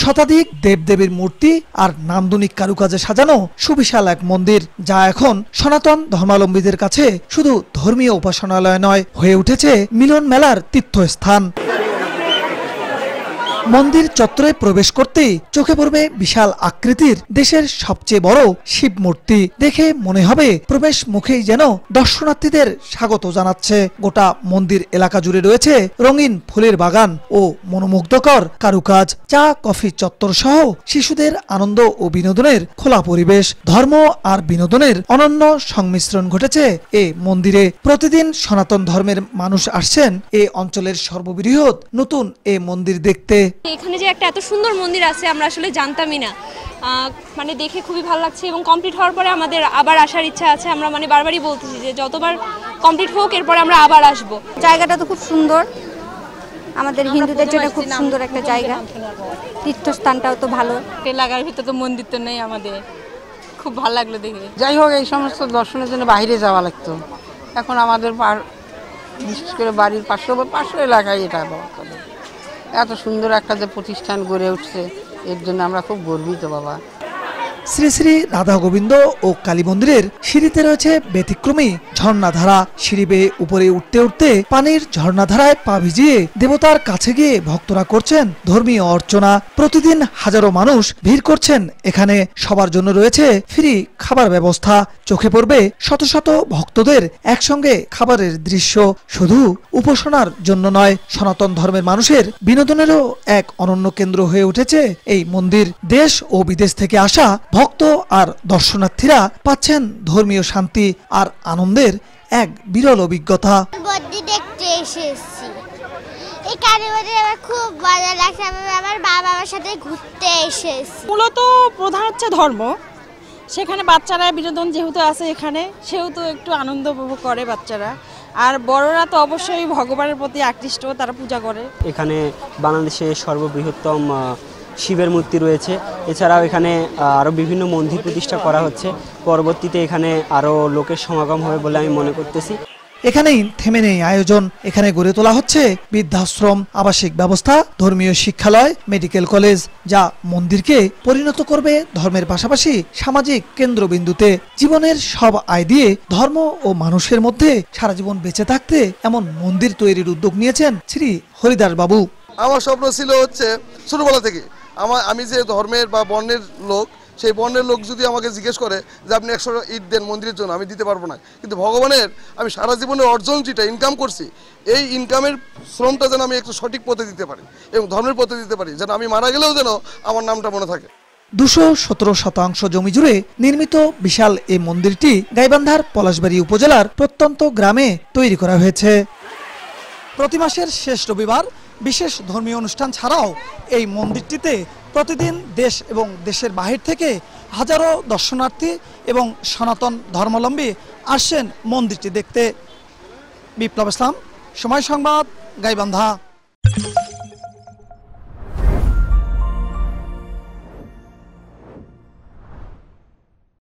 শতাধিক দেবদেবীর মূর্তি আর নান্দনিক কারুকাজে সাজানো সুবিশাল এক মন্দির, যা এখন সনাতন ধর্মাবলম্বীদের কাছে শুধু ধর্মীয় উপাসনালয় নয়, হয়ে উঠেছে মিলন মেলার তীর্থস্থান। মন্দির চত্বরে প্রবেশ করতেই চোখে পড়বে বিশাল আকৃতির দেশের সবচেয়ে বড় শিব মূর্তি। দেখে মনে হবে প্রবেশ মুখেই যেন দর্শনার্থীদের স্বাগত জানাচ্ছে। গোটা মন্দির এলাকা জুড়ে রয়েছে রঙিন ফুলের বাগান ও মনোমুগ্ধকর কারুকাজ। চা কফি চত্বর সহ শিশুদের আনন্দ ও বিনোদনের খোলা পরিবেশ। ধর্ম আর বিনোদনের অনন্য সংমিশ্রণ ঘটেছে এ মন্দিরে। প্রতিদিন সনাতন ধর্মের মানুষ আসছেন এ অঞ্চলের সর্ববৃহৎ নতুন এ মন্দির দেখতে। এখানে যে একটা এত সুন্দর মন্দির আছে আমরা আসলে জানতামই না, মানে দেখে খুবই ভালো লাগছে এবং কমপ্লিট হওয়ার পরে আমাদের আবার আসার ইচ্ছা আছে। আমরা মানে বারবারই বলতেছি যে যতবার কমপ্লিট হোক এরপরে আমরা আবার আসব। জায়গাটা তো খুব সুন্দর, আমাদের হিন্দুদের জন্য খুব সুন্দর একটা জায়গা, তীর্থস্থানটাও তো ভালো। এলাকার ভিতরে তো মন্দির তো নেই, আমাদের খুব ভালো লাগলো দেখে। যাই হোক, এই সমস্ত দর্শনের জন্য বাইরে যাওয়া লাগতো, এখন আমাদের বিশেষ করে বাড়ির পার্শ্ব এলাকায় এটা এত সুন্দর একটা যে প্রতিষ্ঠান গড়ে উঠছে, এর জন্য আমরা খুব গর্বিত বাবা। শ্রী শ্রী রাধা গোবিন্দ ও কালী মন্দিরের সিঁড়িতে রয়েছে ব্যতিক্রমী ঝর্ণাধারা। সিঁড়ি বেয়ে উপরে উঠতে উঠতে পানির ঝর্ণাধারায় পা ভিজিয়ে দেবতার কাছে গিয়ে ভক্তরা করছেন ধর্মীয় অর্চনা। প্রতিদিন হাজারো মানুষ ভিড় করছেন এখানে। সবার জন্য রয়েছে ফ্রি খাবার ব্যবস্থা। চোখে পড়বে শত শত ভক্তদের একসঙ্গে খাবারের দৃশ্য। শুধু উপাসনার জন্য নয়, সনাতন ধর্মের মানুষের বিনোদনেরও এক অনন্য কেন্দ্র হয়ে উঠেছে এই মন্দির। দেশ ও বিদেশ থেকে আসা ভক্ত আর দর্শনার্থীরা পাচ্ছেন ধর্মীয় শান্তি আর আনন্দের এক বিরল অভিজ্ঞতা। দেখতে এসেছি, এই কালীবাড়ি আমার খুব ভালো লাগছে। আমি আমার বাবার সাথে ঘুরতে এসেছি। মূলত প্রধান হচ্ছে ধর্ম, সেখানে বাচ্চারা বিনোদন যেহেতু আছে এখানে, সেহেতু একটু আনন্দ উপভোগ করে বাচ্চারা। আর বড়রা তো অবশ্যই ভগবানের প্রতি আকৃষ্ট, তারা পূজা করে। এখানে বাংলাদেশের সর্ববৃহত্তম শিবের মূর্তি রয়েছে। এছাড়াও এখানে আরও বিভিন্ন মন্দির প্রতিষ্ঠা করা হচ্ছে। পরবর্তীতে এখানে আরও লোকের সমাগম হবে বলে আমি মনে করতেছি। এখানেই থেমে নেই আয়োজন। এখানে গড়ে তোলা হচ্ছে বৃদ্ধাশ্রম, আবাসিক ব্যবস্থা, ধর্মীয় শিক্ষালয়, মেডিকেল কলেজ, যা মন্দিরকে পরিণত করবে ধর্মের পাশাপাশি সামাজিক কেন্দ্রবিন্দুতে। জীবনের সব আয় দিয়ে ধর্ম ও মানুষের মধ্যে সারা জীবন বেঁচে থাকতে এমন মন্দির তৈরির উদ্যোগ নিয়েছেন শ্রী হরিদাস বাবু। আমার স্বপ্ন ছিল হচ্ছে ছোটবেলা থেকে আমি যে ধর্মের বা বর্ণের লোক, সেই বর্ণের লোক যদি আমাকে জিজ্ঞেস করে যে আপনি 100 ইট দেন মন্দিরের জন্য, আমি দিতে পারবো না। কিন্তু ভগবানের আমি সারা জীবনের অর্জন যেটা ইনকাম করছি, এই ইনকামের শ্রমটা যেন আমি একটু সঠিক পথে দিতে পারি এবং ধর্মের পথে দিতে পারি, যেন আমি মারা গেলেও যেন আমার নামটা মনে থাকে। 217 শতাংশ জমি জুড়ে নির্মিত বিশাল এই মন্দিরটি গাইবান্ধার পলাশবাড়ি উপজেলার প্রত্যন্ত গ্রামে তৈরি করা হয়েছে। প্রতি মাসের শেষ রবিবার বিশেষ ধর্মীয় অনুষ্ঠান ছাড়াও এই মন্দিরটিতে প্রতিদিন দেশ এবং দেশের বাহির থেকে হাজারো দর্শনার্থী এবং সনাতন ধর্মাবলম্বী আসছেন মন্দিরটি দেখতে। বিপ্লব ইসলাম, সময় সংবাদ, গাইবান্ধা।